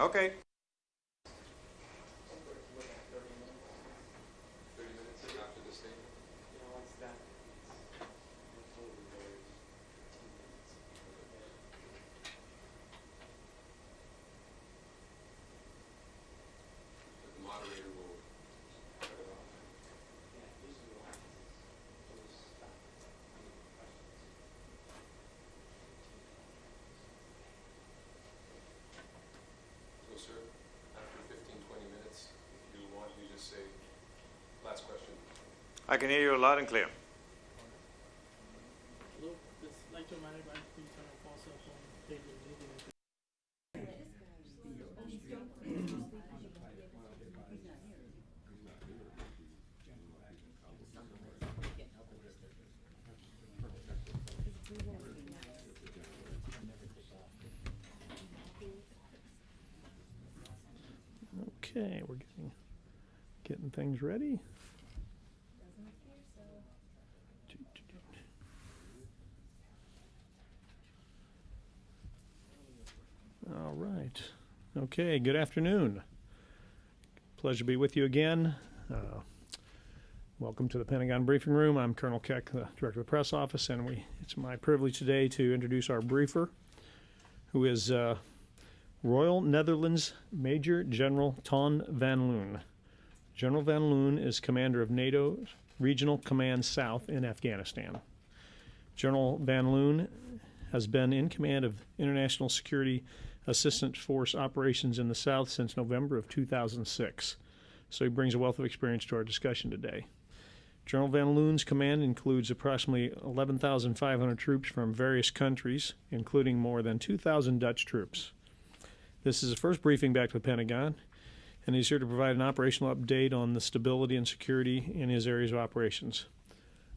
Okay. I can hear you loud and clear. Hello, this lecture managed by please turn off all cell phone pages using Okay, we're getting things ready. All right. Okay, good afternoon. Pleasure to be with you again. Welcome to the Pentagon Briefing Room. I'm Colonel Keck, the Director of the Press Office, and it's my privilege today to introduce our briefer, who is Royal Netherlands Major General Ton van Loon. General van Loon is commander of NATO Regional Command South in Afghanistan. General van Loon has been in command of International Security Assistance Force operations in the South since November of 2006, so he brings a wealth of experience to our discussion today. General van Loon's command includes approximately 11,500 troops from various countries, including more than 2,000 Dutch troops. This is his first briefing back to the Pentagon, and he's here to provide an operational update on the stability and security in his areas of operations.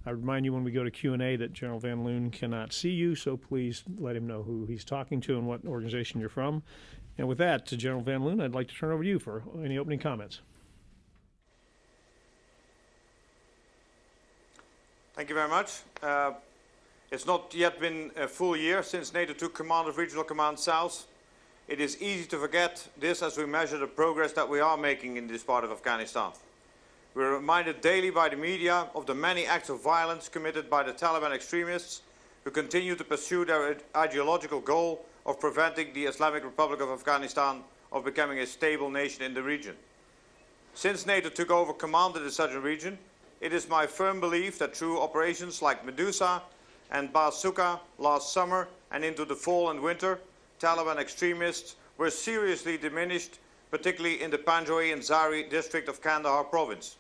I remind you when we go to Q&A that General van Loon cannot see you, so please let him know who he's talking to and what organization you're from. And with that, to General van Loon, I'd like to turn it over to you for any opening comments. Thank you very much. It's not yet been a full year since NATO took command of Regional Command South. It is easy to forget this as we measure the progress that we are making in this part of Afghanistan. We're reminded daily by the media of the many acts of violence committed by the Taliban extremists who continue to pursue their ideological goal of preventing the Islamic Republic of Afghanistan of becoming a stable nation in the region. Since NATO took over command in the southern region, it is my firm belief that through operations like Medusa and Bazooka last summer and into the fall and winter, Taliban extremists were seriously diminished, particularly in the Panjwai and Zari district of Kandahar province.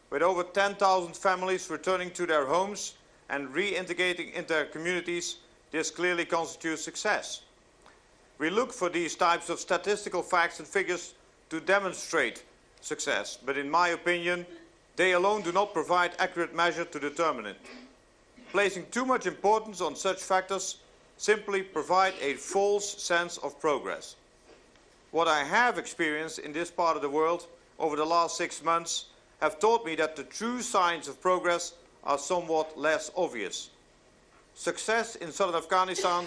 With over 10,000 families returning to their homes and reintegrating into their communities, this clearly constitutes success. We look for these types of statistical facts and figures to demonstrate success, but in my opinion, they alone do not provide accurate measure to determine it. Placing too much importance on such factors simply provide a false sense of progress. What I have experienced in this part of the world over the last 6 months have taught me that the true signs of progress are somewhat less obvious. Success in southern Afghanistan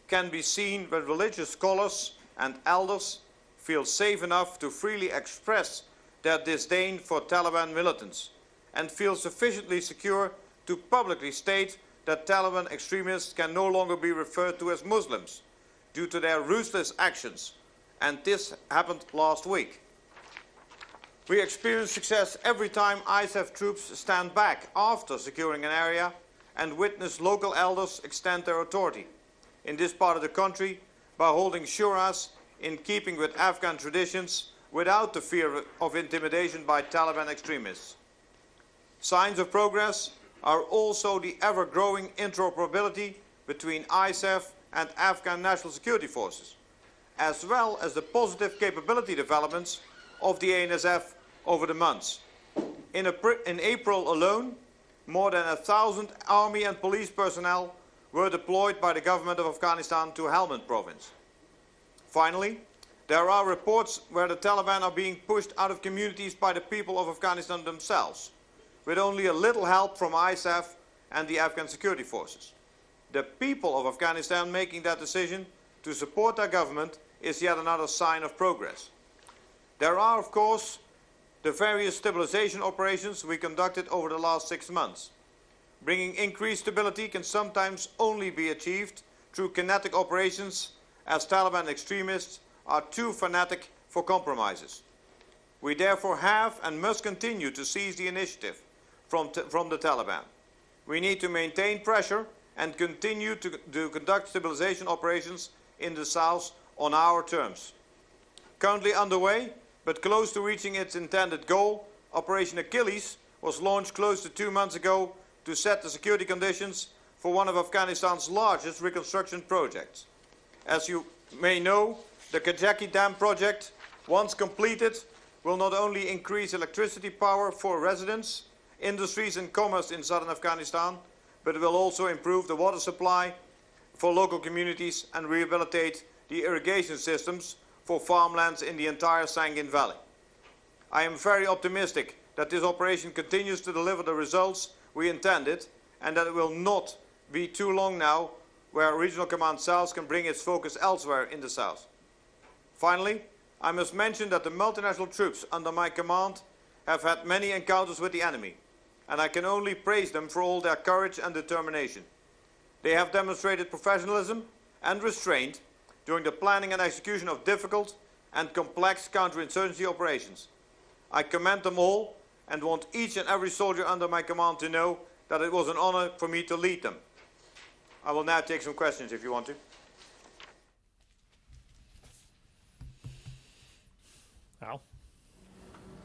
can be seen when religious scholars and elders feel safe enough to freely express their disdain for Taliban militants and feel sufficiently secure to publicly state that Taliban extremists can no longer be referred to as Muslims due to their ruthless actions, and this happened last week. We experience success every time ISAF troops stand back after securing an area and witness local elders extend their authority in this part of the country by holding shuras in keeping with Afghan traditions without the fear of intimidation by Taliban extremists. Signs of progress are also the ever-growing interoperability between ISAF and Afghan National Security Forces, as well as the positive capability developments of the ANSF over the months. In April alone, more than 1,000 army and police personnel were deployed by the government of Afghanistan to Helmand province. Finally, there are reports where the Taliban are being pushed out of communities by the people of Afghanistan themselves, with only a little help from ISAF and the Afghan security forces. The people of Afghanistan making that decision to support their government is yet another sign of progress. There are, of course, the various stabilization operations we conducted over the last 6 months. Bringing increased stability can sometimes only be achieved through kinetic operations, as Taliban extremists are too fanatic for compromises. We therefore have and must continue to seize the initiative from the Taliban. We need to maintain pressure and continue to conduct stabilization operations in the south on our terms. Currently underway, but close to reaching its intended goal, Operation Achilles was launched close to 2 months ago to set the security conditions for one of Afghanistan's largest reconstruction projects. As you may know, the Kajaki Dam project, once completed, will not only increase electricity power for residents, industries and commerce in southern Afghanistan, but it will also improve the water supply for local communities and rehabilitate the irrigation systems for farmlands in the entire Sangin Valley. I am very optimistic that this operation continues to deliver the results we intended and that it will not be too long now where Regional Command South can bring its focus elsewhere in the south. Finally, I must mention that the multinational troops under my command have had many encounters with the enemy, and I can only praise them for all their courage and determination. They have demonstrated professionalism and restraint during the planning and execution of difficult and complex counterinsurgency operations. I commend them all and want each and every soldier under my command to know that it was an honor for me to lead them. I will now take some questions if you want to. Al?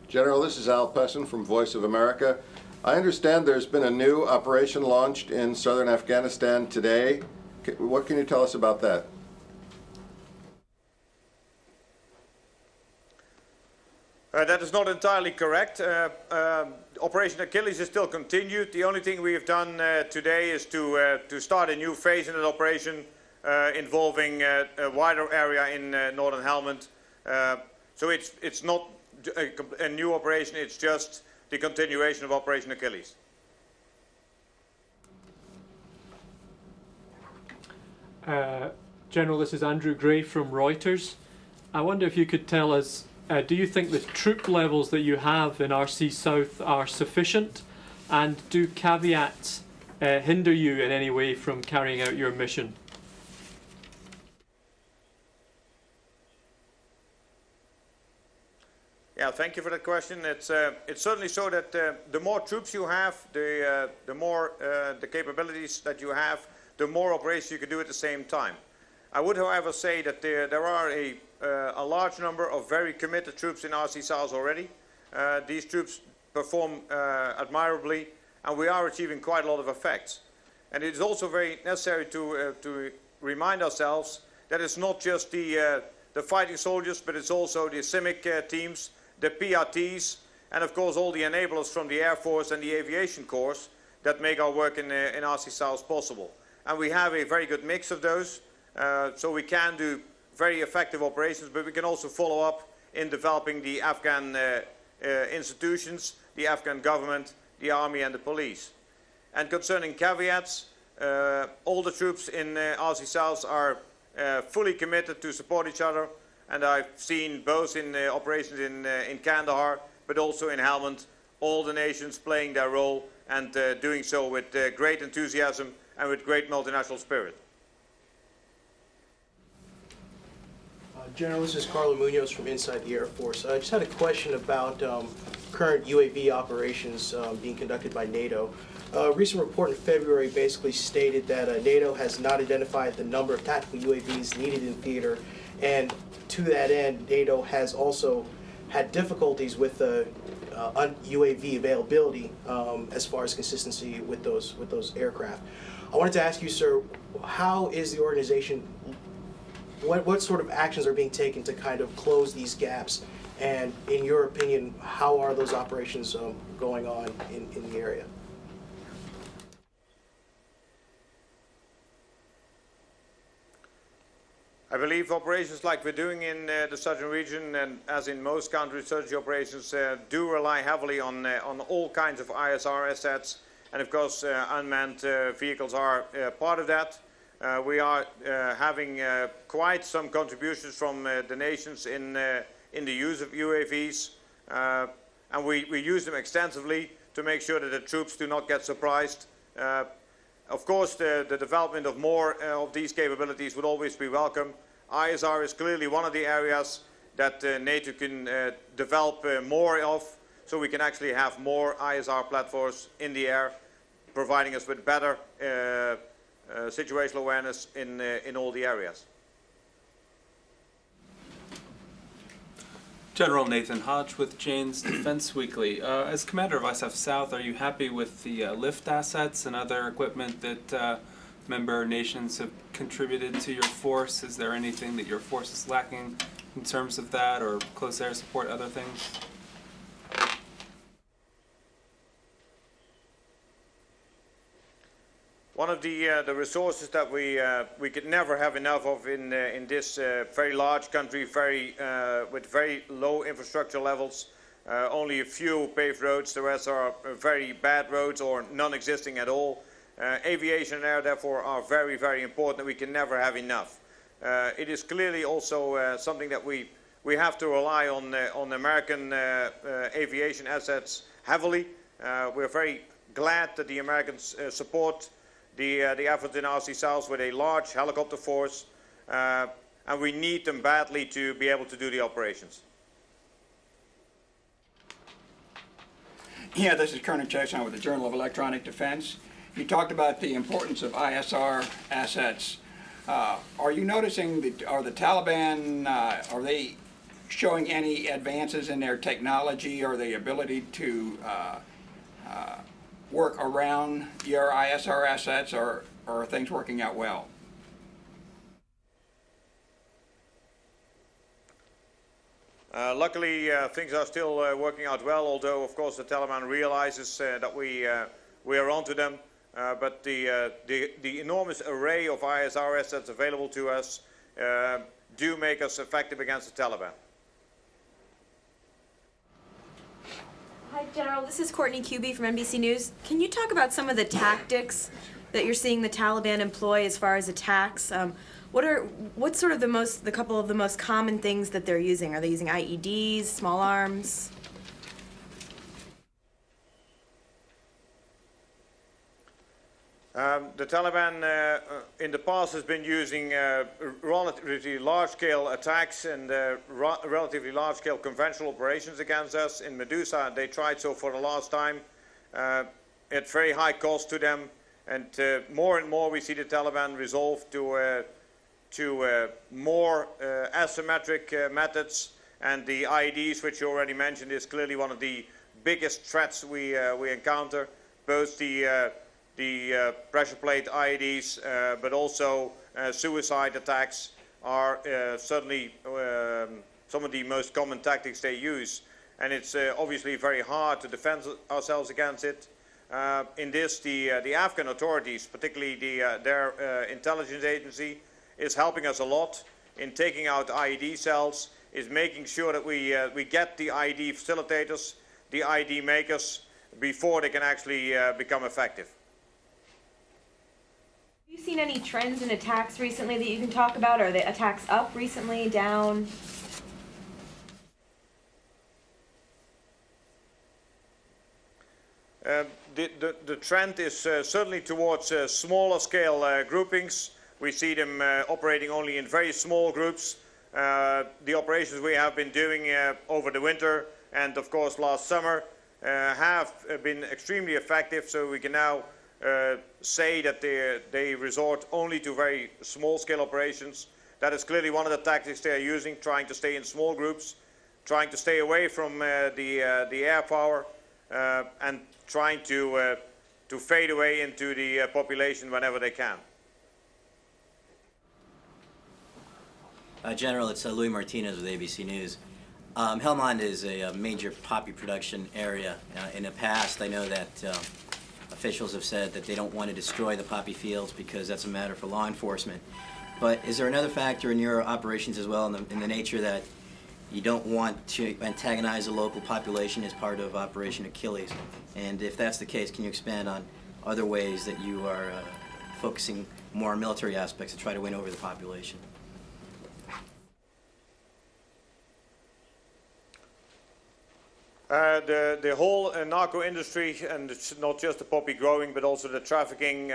General, this is Al Pessin from Voice of America. I understand there's been a new operation launched in southern Afghanistan today. What can you tell us about that? That is not entirely correct. Operation Achilles is still continued. The only thing we have done today is to start a new phase in that operation involving a wider area in northern Helmand. So it's not a new operation, it's just the continuation of Operation Achilles. General, this is Andrew Gray from Reuters. I wonder if you could tell us, do you think the troop levels that you have in RC South are sufficient, and do caveats hinder you in any way from carrying out your mission? Yeah, thank you for that question. It's certainly so that the more troops you have, the more the capabilities that you have, the more operations you can do at the same time. I would, however, say that there are a large number of very committed troops in RC South already. These troops perform admirably, and we are achieving quite a lot of effects. And it is also very necessary to remind ourselves that it's not just the fighting soldiers, but it's also the CIMIC teams, the PRTs, and of course all the enablers from the Air Force and the Aviation Corps that make our work in RC South possible. And we have a very good mix of those, so we can do very effective operations, but we can also follow up in developing the Afghan institutions, the Afghan government, the army and the police. And concerning caveats, all the troops in RC South are fully committed to support each other, and I've seen both in operations in Kandahar, but also in Helmand, all the nations playing their role and doing so with great enthusiasm and with great multinational spirit. General, this is Carlo Munoz from Inside the Air Force. I just had a question about current UAV operations being conducted by NATO. A recent report in February basically stated that NATO has not identified the number of tactical UAVs needed in theater, and to that end, NATO has also had difficulties with UAV availability as far as consistency with those aircraft. I wanted to ask you, sir, how is the organization, what sort of actions are being taken to kind of close these gaps? And in your opinion, how are those operations going on in the area? I believe operations like we're doing in the southern region, and as in most counterinsurgency operations, do rely heavily on all kinds of ISR assets, and of course unmanned vehicles are part of that. we are having quite some contributions from the nations in the use of UAVs, and we use them extensively to make sure that the troops do not get surprised. Of course, the development of more of these capabilities would always be welcome. ISR is clearly one of the areas that NATO can develop more of, so we can actually have more ISR platforms in the air, providing us with better situational awareness in all the areas. General Nathan Hodge with Jane's Defense Weekly. As commander of ISAF South, are you happy with the lift assets and other equipment that member nations have contributed to your force? Is there anything that your force is lacking in terms of that, or close air support, other things? One of the resources that we could never have enough of in this very large country, with very low infrastructure levels, only a few paved roads, the rest are very bad roads or non-existing at all. Aviation and air, therefore, are very, very important. We can never have enough. It is clearly also something that we have to rely on American aviation assets heavily. We're very glad that the Americans support the efforts in RC South with a large helicopter force, and we need them badly to be able to do the operations. Yeah, this is Colonel Chesson with the Journal of Electronic Defense. You talked about the importance of ISR assets. Are you noticing are the Taliban, are they showing any advances in their technology or the ability to work around your ISR assets, or are things working out well? Luckily, things are still working out well, although, of course, the Taliban realizes that we are onto them. But the enormous array of ISR assets available to us do make us effective against the Taliban. Hi, General. This is Courtney Cubey from NBC News. Can you talk about some of the tactics that you're seeing the Taliban employ as far as attacks? What's sort of the couple of the most common things that they're using? Are they using IEDs, small arms? The Taliban in the past has been using relatively large-scale attacks and relatively large-scale conventional operations against us. In Medusa, they tried so for the last time at very high cost to them, and more we see the Taliban resolve to more asymmetric methods, and the IEDs, which you already mentioned, is clearly one of the biggest threats we encounter, both the pressure plate IEDs, but also suicide attacks are certainly some of the most common tactics they use. And it's obviously very hard to defend ourselves against it. In this, the Afghan authorities, particularly their intelligence agency, is helping us a lot in taking out IED cells, is making sure that we get the IED facilitators, the IED makers, before they can actually become effective. Have you seen any trends in attacks recently that you can talk about? Are the attacks up recently, down? The trend is certainly towards smaller scale groupings. We see them operating only in very small groups. The operations we have been doing over the winter and of course last summer have been extremely effective, so we can now say that they resort only to very small-scale operations. That is clearly one of the tactics they are using, trying to stay in small groups, trying to stay away from the air power, and trying to fade away into the population whenever they can. General, it's Louis Martinez with ABC News. Helmand is a major poppy production area. In the past, I know that officials have said that they don't want to destroy the poppy fields because that's a matter for law enforcement. But is there another factor in your operations as well, in the nature that you don't want to antagonize the local population as part of Operation Achilles? And if that's the case, can you expand on other ways that you are focusing more military aspects to try to win over the population. The whole narco industry, and it's not just the poppy growing, but also the trafficking,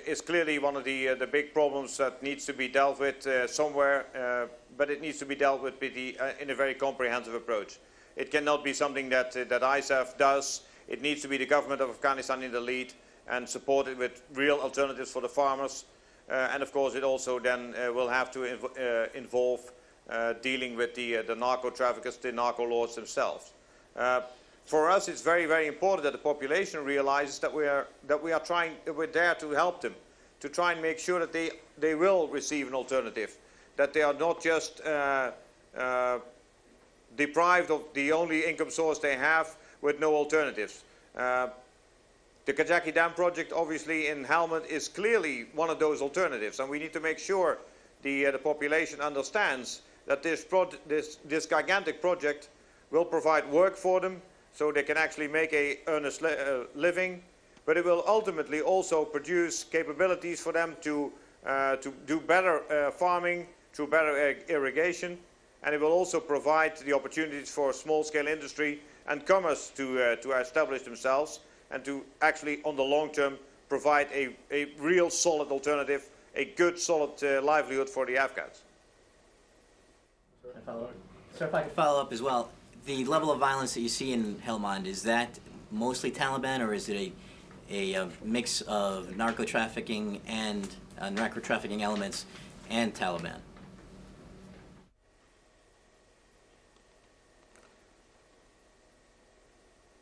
is clearly one of the big problems that needs to be dealt with somewhere, but it needs to be dealt with in a very comprehensive approach. It cannot be something that ISAF does. It needs to be the government of Afghanistan in the lead and supported with real alternatives for the farmers. And of course, it also then will have to involve dealing with the narco traffickers, the narco lords themselves. For us, it's very, very important that the population realizes that we're there to help them, to try and make sure that they will receive an alternative, that they are not just deprived of the only income source they have with no alternatives. The Kajaki Dam project, obviously in Helmand, is clearly one of those alternatives, and we need to make sure the population understands that this gigantic project will provide work for them so they can actually make an earnest living, but it will ultimately also produce capabilities for them to do better farming through better irrigation, and it will also provide the opportunities for small-scale industry and commerce to establish themselves and to actually, on the long term, provide a real solid alternative, a good solid livelihood for the Afghans. So if I could follow up as well. The level of violence that you see in Helmand, is that mostly Taliban, or is it a mix of narco trafficking and narco trafficking elements and Taliban?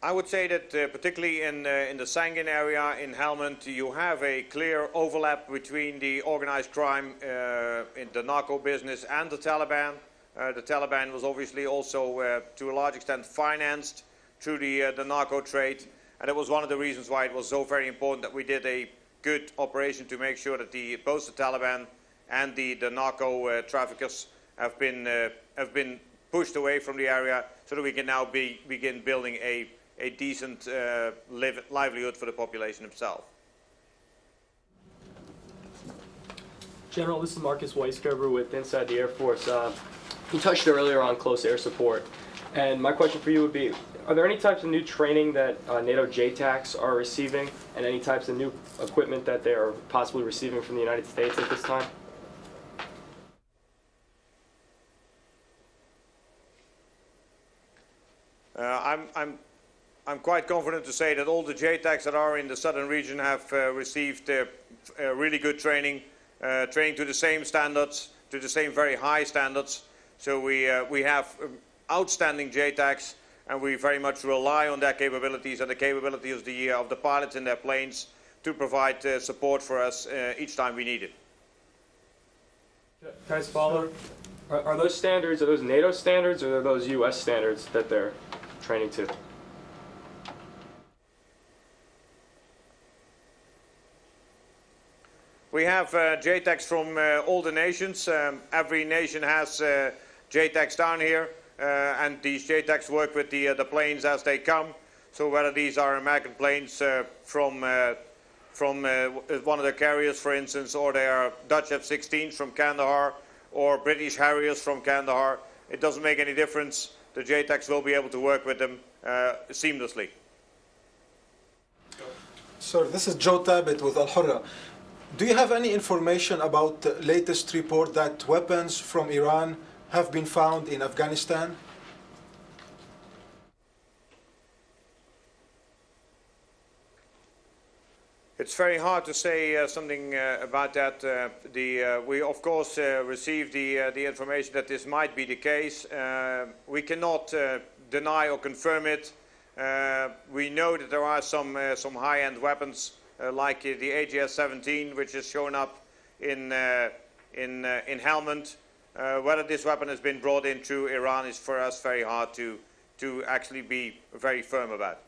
I would say that particularly in the Sangin area in Helmand, you have a clear overlap between the organized crime in the narco business and the Taliban. The Taliban was obviously also, to a large extent, financed through the narco trade, and it was one of the reasons why it was so very important that we did a good operation to make sure that both the Taliban and the narco traffickers have been pushed away from the area, so that we can now begin building a decent livelihood for the population itself. General, this is Marcus Weisgerber with Inside the Air Force. You touched earlier on close air support, and my question for you would be, are there any types of new training that NATO JTACs are receiving, and any types of new equipment that they are possibly receiving from the United States at this time? I'm quite confident to say that all the JTACs that are in the southern region have received really good training to the same standards, to the same very high standards. So we have outstanding JTACs, and we very much rely on their capabilities and the capabilities of the pilots in their planes to provide support for us each time we need it. Can I just follow? Are those standards, are those NATO standards, or are those U.S. standards that they're training to? We have JTACs from all the nations. Every nation has JTACs down here, and these JTACs work with the planes as they come. So whether these are American planes from one of the carriers, for instance, or they are Dutch F-16s from Kandahar, or British Harriers from Kandahar, it doesn't make any difference. The JTACs will be able to work with them seamlessly. Sir, this is Joe Tabit with Al Hurra. Do you have any information about the latest report that weapons from Iran have been found in Afghanistan? It's very hard to say something about that. We of course received the information that this might be the case. We cannot deny or confirm it. We know that there are some high-end weapons like the AGS-17, which has shown up in Helmand. Whether this weapon has been brought in through Iran is for us very hard to actually be very firm about.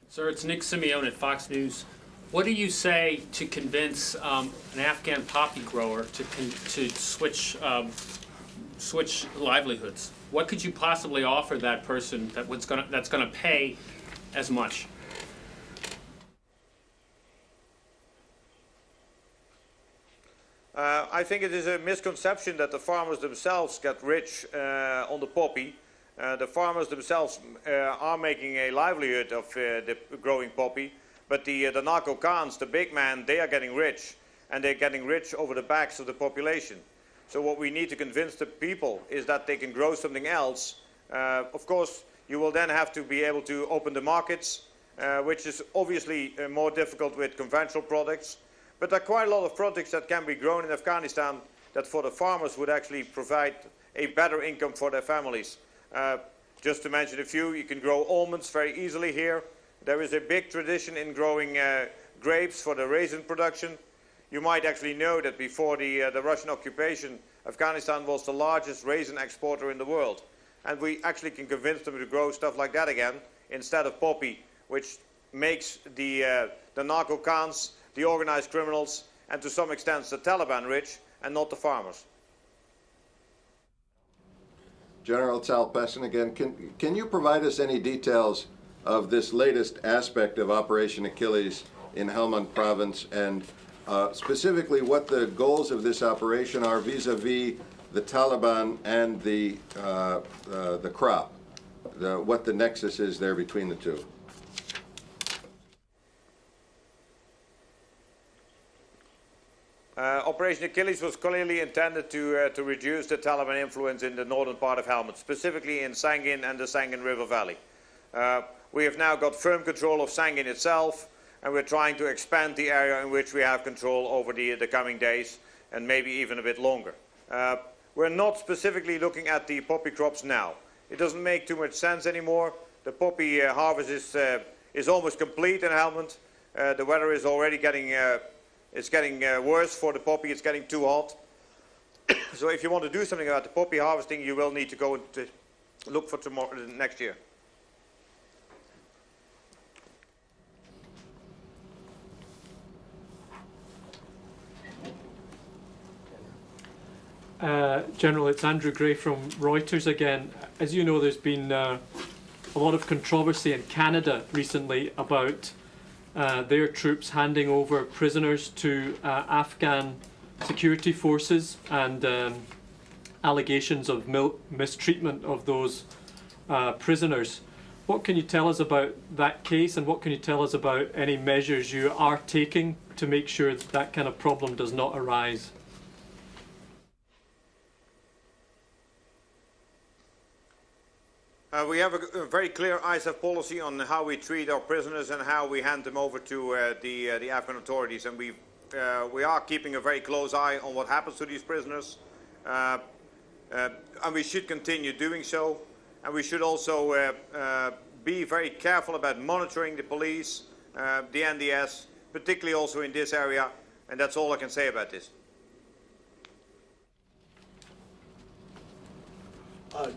Sir, it's Nick Simeone at Fox News. What do you say to convince an Afghan poppy grower to switch livelihoods? What could you possibly offer that person that's going to pay as much? I think it is a misconception that the farmers themselves get rich on the poppy. The farmers themselves are making a livelihood of the growing poppy, but the narco cons, the big man, they are getting rich, and they're getting rich over the backs of the population. So what we need to convince the people is that they can grow something else. Of course, you will then have to be able to open the markets, which is obviously more difficult with conventional products. But there are quite a lot of products that can be grown in Afghanistan that for the farmers would actually provide a better income for their families. Just to mention a few, you can grow almonds very easily here. There is a big tradition in growing grapes for the raisin production. You might actually know that before the Russian occupation, Afghanistan was the largest raisin exporter in the world. And we actually can convince them to grow stuff like that again, instead of poppy, which makes the narco cons, the organized criminals, and to some extent the Taliban rich, and not the farmers. General Tal Pessin again, can you provide us any details of this latest aspect of Operation Achilles in Helmand province, and specifically what the goals of this operation are vis-a-vis the Taliban and the crop, what the nexus is there between the two? Operation Achilles was clearly intended to reduce the Taliban influence in the northern part of Helmand, specifically in Sangin and the Sangin River Valley. We have now got firm control of Sangin itself, and we're trying to expand the area in which we have control over the coming days, and maybe even a bit longer. We're not specifically looking at the poppy crops now. It doesn't make too much sense anymore. The poppy harvest is almost complete in Helmand. The weather is already getting worse for the poppy. It's getting too hot. So if you want to do something about the poppy harvesting, you will need to go to look for next year. General, it's Andrew Gray from Reuters again. As you know, there's been a lot of controversy in Canada recently about their troops handing over prisoners to Afghan security forces, and allegations of mistreatment of those prisoners. What can you tell us about that case, and what can you tell us about any measures you are taking to make sure that kind of problem does not arise? We have a very clear ISAF policy on how we treat our prisoners and how we hand them over to the Afghan authorities, and we are keeping a very close eye on what happens to these prisoners, and we should continue doing so. And we should also be very careful about monitoring the police, the NDS, particularly also in this area, and that's all I can say about this.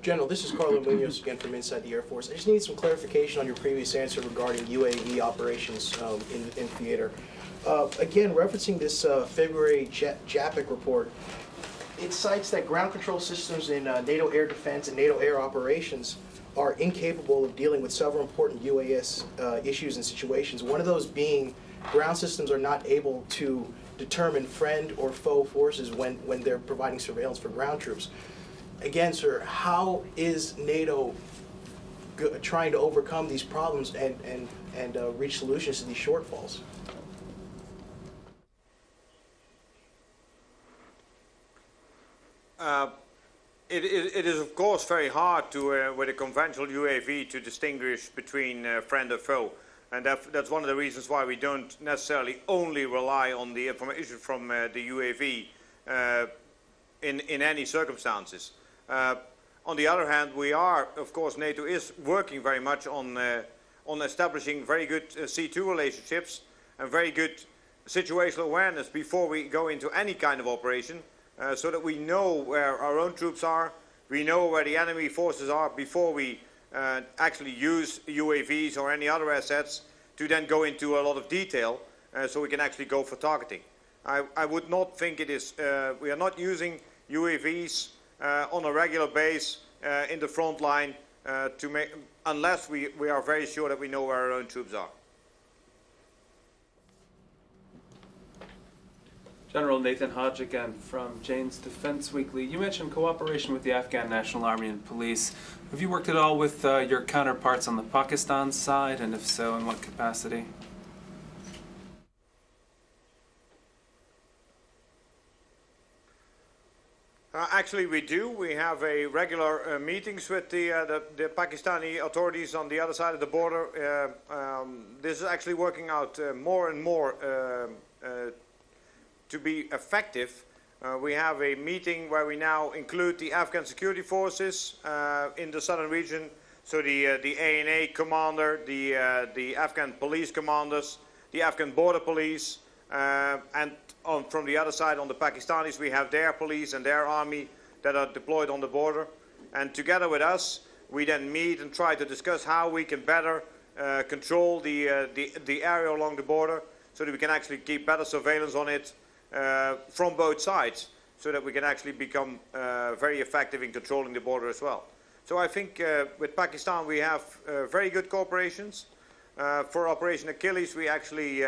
General, this is Carlo Munoz again from Inside the Air Force. I just need some clarification on your previous answer regarding UAV operations in theater. Again, referencing this February JAPIC report, it cites that ground control systems in NATO air defense and NATO air operations are incapable of dealing with several important UAS issues and situations. One of those being ground systems are not able to determine friend or foe forces when they're providing surveillance for ground troops. Again, sir, how is NATO trying to overcome these problems and reach solutions to these shortfalls? It is, of course, very hard to, with a conventional UAV, to distinguish between friend and foe. And that's one of the reasons why we don't necessarily only rely on the information from the UAV in any circumstances. On the other hand, we are, of course, NATO is working very much on establishing very good C2 relationships and very good situational awareness before we go into any kind of operation, so that we know where our own troops are, we know where the enemy forces are before we actually use UAVs or any other assets to then go into a lot of detail, so we can actually go for targeting. I would not think it is, we are not using UAVs on a regular base in the front line unless we are very sure that we know where our own troops are. General Nathan Hodge again from Jane's Defense Weekly. You mentioned cooperation with the Afghan National Army and Police. Have you worked at all with your counterparts on the Pakistan side, and if so, in what capacity? Actually, we do. We have a regular meetings with the Pakistani authorities on the other side of the border. This is actually working out more and more to be effective. We have a meeting where we now include the Afghan security forces in the southern region. So the ANA commander, the Afghan police commanders, the Afghan border police, and from the other side, on the Pakistanis, we have their police and their army that are deployed on the border. And together with us, we then meet and try to discuss how we can better control the area along the border, so that we can actually keep better surveillance on it from both sides, so that we can actually become very effective in controlling the border as well. So I think with Pakistan we have very good cooperations. For Operation Achilles, we actually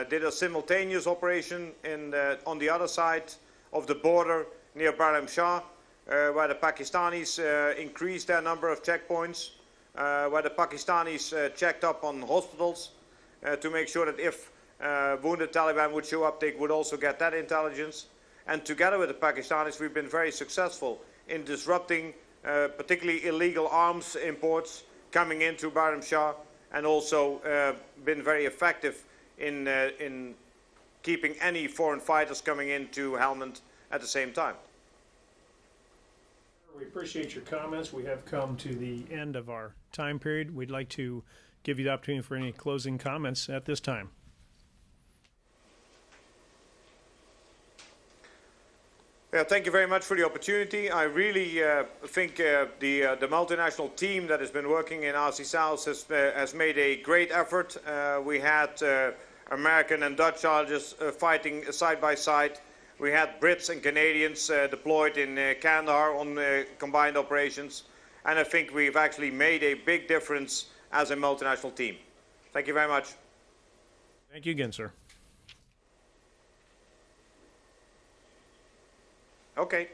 did a simultaneous operation on the other side of the border near Baram Shah, where the Pakistanis increased their number of checkpoints, where the Pakistanis checked up on hospitals to make sure that if wounded Taliban would show up, they would also get that intelligence. And together with the Pakistanis, we've been very successful in disrupting particularly illegal arms imports coming into Baram Shah, and also been very effective in keeping any foreign fighters coming into Helmand at the same time. We appreciate your comments. We have come to the end of our time period. We'd like to give you the opportunity for any closing comments at this time. Yeah, thank you very much for the opportunity. I really think the multinational team that has been working in RC South has made a great effort. We had American and Dutch soldiers fighting side by side. We had Brits and Canadians deployed in Kandahar on combined operations. And I think we've actually made a big difference as a multinational team. Thank you very much. Thank you again, sir. Okay.